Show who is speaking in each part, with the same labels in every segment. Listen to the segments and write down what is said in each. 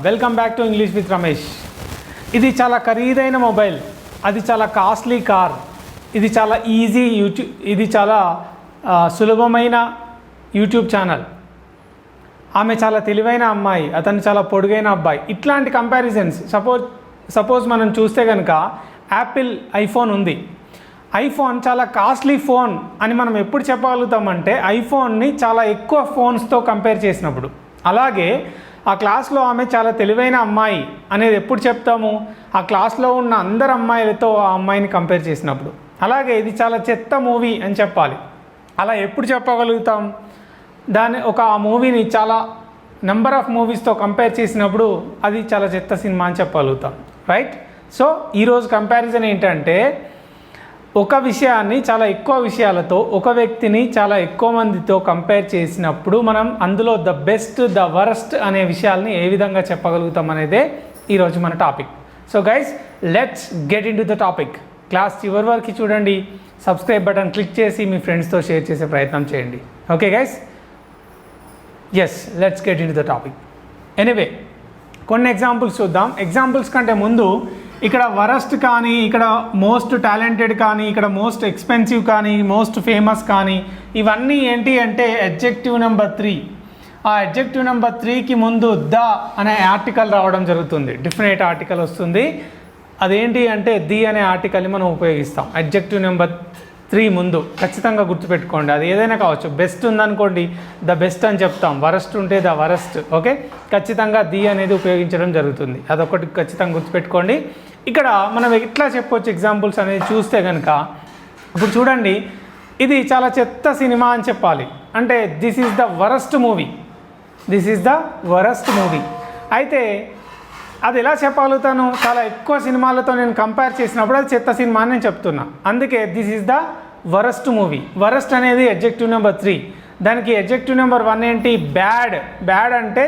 Speaker 1: Welcome back to English with Ramesh. ఇది చాలా ఖరీదైన మొబైల్, అది చాలా కాస్ట్లీ కార్, ఇది చాలా ఈజీ యూట్యూబ్, ఇది చాలా సులభమైన యూట్యూబ్ ఛానల్, ఆమె చాలా తెలివైన అమ్మాయి, అతను చాలా పొడుగైన అబ్బాయి. ఇట్లాంటి కంపారిజన్స్ సపోజ్ మనం చూస్తే కనుక యాపిల్ ఐఫోన్ ఉంది. ఐఫోన్ చాలా కాస్ట్లీ ఫోన్ అని మనం ఎప్పుడు చెప్పగలుగుతామంటే ఐఫోన్ని చాలా ఎక్కువ ఫోన్స్తో కంపేర్ చేసినప్పుడు. అలాగే ఆ క్లాస్లో ఆమె చాలా తెలివైన అమ్మాయి అనేది ఎప్పుడు చెప్తాము? ఆ క్లాస్లో ఉన్న అందరు అమ్మాయిలతో ఆ అమ్మాయిని కంపేర్ చేసినప్పుడు. అలాగే ఇది చాలా చెత్త మూవీ అని చెప్పాలి. అలా ఎప్పుడు చెప్పగలుగుతాం? ఆ మూవీని చాలా నెంబర్ ఆఫ్ మూవీస్తో కంపేర్ చేసినప్పుడు అది చాలా చెత్త సినిమా అని చెప్పగలుగుతాం, రైట్? సో ఈరోజు కంపారిజన్ ఏంటంటే ఒక విషయాన్ని చాలా ఎక్కువ విషయాలతో, ఒక వ్యక్తిని చాలా ఎక్కువ మందితో కంపేర్ చేసినప్పుడు మనం అందులో ద బెస్ట్, ద వరస్ట్ అనే విషయాల్ని ఏ విధంగా చెప్పగలుగుతాం అనేదే ఈరోజు మన topic. So guys, let's get into the topic. Class చివరి వరకు చూడండి, సబ్స్క్రైబ్ బటన్ క్లిక్ చేసి మీ ఫ్రెండ్స్తో షేర్ చేసే ప్రయత్నం చేయండి. Okay guys, yes, let's get into the topic. Anyway, కొన్ని ఎగ్జాంపుల్స్ చూద్దాం. ఎగ్జాంపుల్స్ కంటే ముందు ఇక్కడ వరస్ట్ కానీ, ఇక్కడ మోస్ట్ టాలెంటెడ్ కానీ, ఇక్కడ మోస్ట్ ఎక్స్పెన్సివ్ కానీ, మోస్ట్ ఫేమస్ కానీ, ఇవన్నీ ఏంటి అంటే అడ్జెక్టివ్ నెంబర్ 3. ఆ అడ్జెక్టివ్ నెంబర్ 3కి ముందు ద అనే ఆర్టికల్ రావడం జరుగుతుంది, డిఫినెట్ ఆర్టికల్ వస్తుంది. అదేంటి అంటే ది అనే ఆర్టికల్ని మనం ఉపయోగిస్తాం అడ్జెక్టివ్ నెంబర్ 3 ముందు. ఖచ్చితంగా గుర్తుపెట్టుకోండి, అది ఏదైనా కావచ్చు. బెస్ట్ ఉందనుకోండి ద బెస్ట్ అని చెప్తాం, వరస్ట్ ఉంటే ద వరస్ట్. ఓకే, ఖచ్చితంగా ది అనేది ఉపయోగించడం జరుగుతుంది, అదొకటి ఖచ్చితంగా గుర్తుపెట్టుకోండి. ఇక్కడ మనం ఎట్లా చెప్పొచ్చు ఎగ్జాంపుల్స్ అనేది చూస్తే కనుక, ఇప్పుడు చూడండి, ఇది చాలా చెత్త సినిమా అని చెప్పాలి అంటే this is the worst movie, this is the worst movie. అయితే అది ఎలా చెప్పగలుగుతాను? చాలా ఎక్కువ సినిమాలతో నేను కంపేర్ చేసినప్పుడు అది చెత్త సినిమా అని నేను చెప్తున్నా. అందుకే this is the worst movie. Worst అనేది అడ్జెక్టివ్ నెంబర్ 3. దానికి అడ్జెక్టివ్ నెంబర్ 1 ఏంటి? బ్యాడ్. బ్యాడ్ అంటే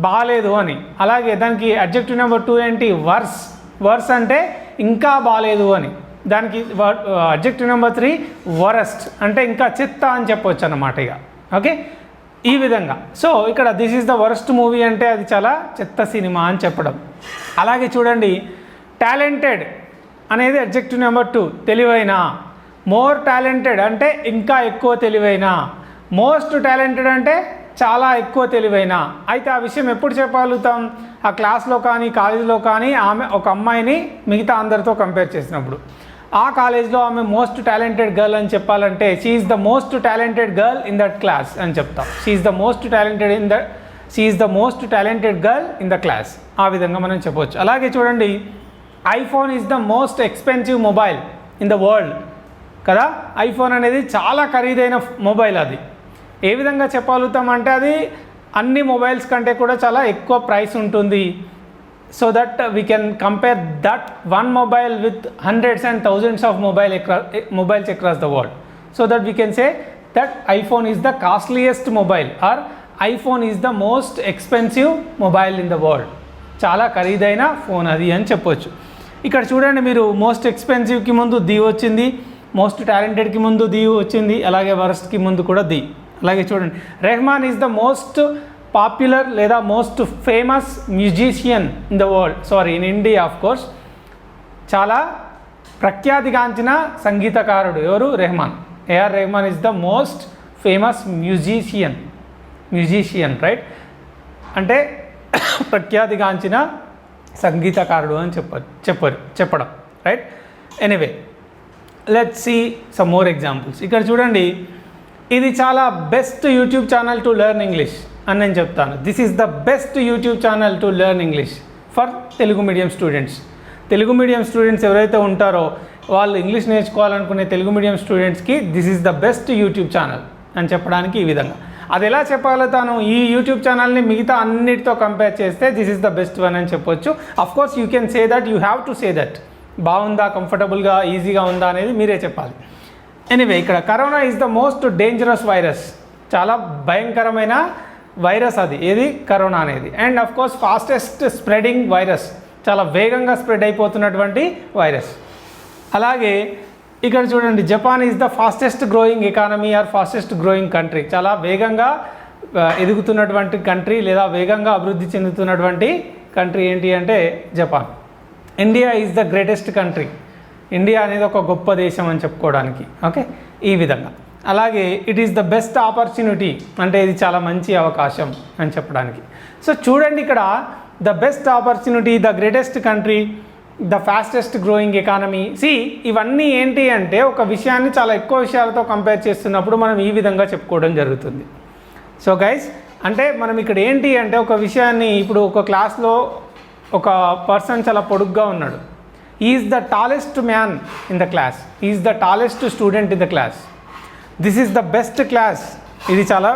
Speaker 1: బాలేదు అని. అలాగే దానికి అడ్జెక్టివ్ నెంబర్ 2 ఏంటి? వర్స్. వర్స్ అంటే ఇంకా బాలేదు అని. దానికి అడ్జెక్టివ్ నెంబర్ 3 వరస్ట్ అంటే ఇంకా చెత్త అని చెప్పవచ్చు అన్నమాట. ఇక ఓకే, ఈ విధంగా. సో ఇక్కడ this is the worst movie అంటే అది చాలా చెత్త సినిమా అని చెప్పడం. అలాగే చూడండి, టాలెంటెడ్ అనేది అడ్జెక్టివ్ నెంబర్ 2, తెలివైన. మోర్ టాలెంటెడ్ అంటే ఇంకా ఎక్కువ తెలివైన. మోస్ట్ టాలెంటెడ్ అంటే చాలా ఎక్కువ తెలివైన. అయితే ఆ విషయం ఎప్పుడు చెప్పగలుగుతాం? ఆ క్లాస్లో కానీ కాలేజీలో కానీ ఒక అమ్మాయిని మిగతా అందరితో కంపేర్ చేసినప్పుడు. ఆ కాలేజ్లో ఆమె మోస్ట్ టాలెంటెడ్ గర్ల్ అని చెప్పాలంటే she is the most talented girl in that class అని చెప్తాం. She is the most talented girl in the class. ఆ విధంగా మనం చెప్పవచ్చు. అలాగే చూడండి, iPhone is the most expensive mobile in the world కదా. ఐఫోన్ అనేది చాలా ఖరీదైన మొబైల్. అది ఏ విధంగా చెప్పగలుగుతామంటే అది అన్ని మొబైల్స్ కంటే కూడా చాలా ఎక్కువ ప్రైస్ ఉంటుంది. So that we can compare that one mobile with hundreds and thousands of mobiles across the world. So that we can say that iPhone is the costliest mobile are iPhone is the most expensive mobile in the world. చాలా ఖరీదైన phone అది అని చెప్పొచ్చు. ఇక్కడ చూడండి మీరు, most ఎక్స్పెన్సివ్కి ముందు the వచ్చింది, మోస్ట్ టాలెంటెడ్కి ముందు ది వచ్చింది, అలాగే వరస్ట్కి ముందు కూడా ది. అలాగే చూడండి, Rahman is the most popular లేదా most famous musician in the world, in India of course. చాలా ప్రఖ్యాతిగాంచిన సంగీతకారుడు ఎవరు? Rahman. A R Rahman is the most famous musician, right? అంటే ప్రఖ్యాతిగాంచిన సంగీతకారుడు అని చెప్పడం, right? Anyway, let's see some more examples. ఇక్కడ చూడండి, ఇది చాలా best YouTube channel to learn English అని నేను చెప్తాను. This is the best YouTube channel to learn English for Telugu medium students. Telugu medium students ఎవరైతే ఉంటారో వాళ్ళు ఇంగ్లీష్ నేర్చుకోవాలనుకునే తెలుగు మీడియం స్టూడెంట్స్కి this is the best YouTube channel అని చెప్పడానికి ఈ విధంగా. అది ఎలా చెప్పగలుగుతాను? ఈ యూట్యూబ్ ఛానల్ని మిగతా అన్నిటితో కంపేర్ చేస్తే this is the best one అని చెప్పొచ్చు. Of course you can say that, you have to say that. బాగుందా, కంఫర్టబుల్గా, ఈజీగా ఉందా అనేది మీరే చెప్పాలి. ఎనీవే, ఇక్కడ corona is the most dangerous virus. చాలా భయంకరమైన వైరస్ అది, ఏది? కరోనా అనేది. And of course fastest spreading virus, చాలా వేగంగా స్ప్రెడ్ అయిపోతున్నటువంటి వైరస్. అలాగే ఇక్కడ చూడండి, Japan is the fastest growing economy are fastest growing country. చాలా వేగంగా ఎదుగుతున్నటువంటి కంట్రీ లేదా వేగంగా అభివృద్ధి చెందుతున్నటువంటి కంట్రీ ఏంటి అంటే Japan. India is the greatest country. India అనేది ఒక గొప్ప దేశం అని చెప్పుకోవడానికి. ఓకే, ఈ విధంగా. అలాగే it is the best opportunity అంటే ఇది చాలా మంచి అవకాశం అని చెప్పడానికి. సో చూడండి ఇక్కడ the best opportunity, the greatest country, the fastest growing economy. ఇవన్నీ ఏంటి అంటే ఒక విషయాన్ని చాలా ఎక్కువ విషయాలతో కంపేర్ చేస్తున్నప్పుడు మనం ఈ విధంగా చెప్పుకోవడం జరుగుతుంది. సో గైస్, అంటే మనం ఇక్కడ ఏంటి అంటే ఒక విషయాన్ని, ఇప్పుడు ఒక క్లాస్లో ఒక పర్సన్ చాలా పొడుగ్గా ఉన్నాడు. Is the tallest man in the class, is the tallest student in the class. This is the best class, ఇది చాలా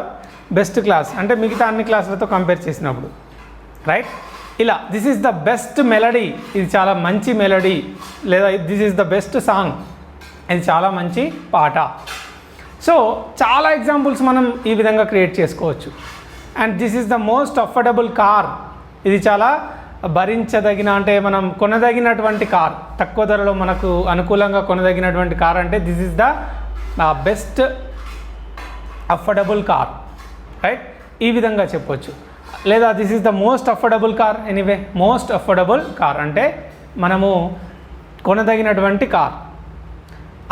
Speaker 1: బెస్ట్ క్లాస్ అంటే మిగతా అన్ని క్లాసులతో కంపేర్ చేసినప్పుడు, రైట్? ఇలా this is the best melody, ఇది చాలా మంచి మెలడీ. లేదా this is the best song, ఇది చాలా మంచి పాట. సో చాలా ఎగ్జాంపుల్స్ మనం ఈ విధంగా క్రియేట్ చేసుకోవచ్చు. And this is the most affordable car, ఇది చాలా భరించదగిన అంటే మనం కొనదగినటువంటి కార్, తక్కువ ధరలో మనకు అనుకూలంగా కొనదగినటువంటి కార్ అంటే this is the best affordable car, right? ఈ విధంగా చెప్పొచ్చు. లేదా this is the most affordable car. Anyway, most affordable car అంటే మనము కొనదగినటువంటి కార్.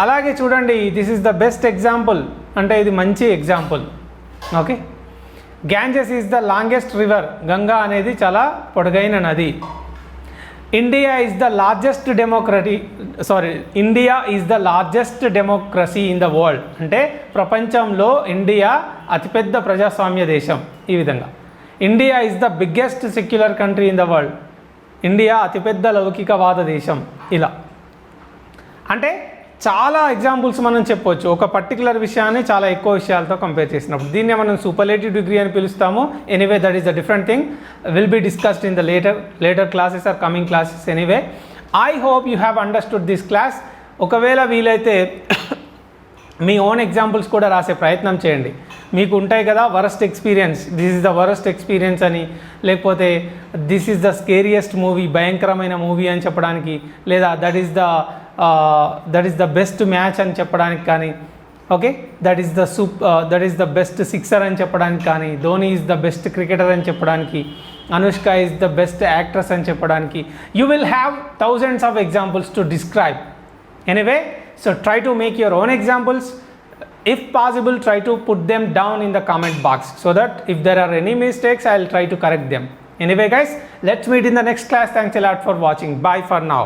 Speaker 1: అలాగే చూడండి, this is the best example అంటే ఇది మంచి example. Okay, Ganges is the longest river, Ganga అనేది చాలా పొడగైన నది. India is the largest India is the largest democracy in the world అంటే ప్రపంచంలో ఇండియా అతిపెద్ద ప్రజాస్వామ్య దేశం. ఈ విధంగా India is the biggest secular country in the world, India అతిపెద్ద లౌకికవాద దేశం. ఇలా అంటే చాలా ఎగ్జాంపుల్స్ మనం చెప్పవచ్చు ఒక పర్టికులర్ విషయాన్ని చాలా ఎక్కువ విషయాలతో కంపేర్ చేసినప్పుడు. దీన్నే మనం సూపర్లేటివ్ డిగ్రీ అని పిలుస్తాము. Anyway, that is the different thing, will be discussed in the later classes or coming classes. Anyway, I hope you have understood this class. ఒకవేళ వీలైతే మీ ఓన్ ఎగ్జాంపుల్స్ కూడా రాసే ప్రయత్నం చేయండి. మీకు ఉంటాయి కదా worst experience, this is the worst experience అని, లేకపోతే this is the scariest movie, భయంకరమైన మూవీ అని చెప్పడానికి, లేదా that is the best match అని చెప్పడానికి కానీ, okay, that is the best sixer అని చెప్పడానికి కానీ, Dhoni is the best cricketer అని చెప్పడానికి, Anushka is the best actress అని చెప్పడానికి. You will have thousands of examples to describe. Anyway, so try to make your own examples. If possible, try to put them down in the comment box so that if there are any mistakes, I'll try to correct them. Anyway guys, let's meet in the next class. Thanks a lot for watching. Bye for now.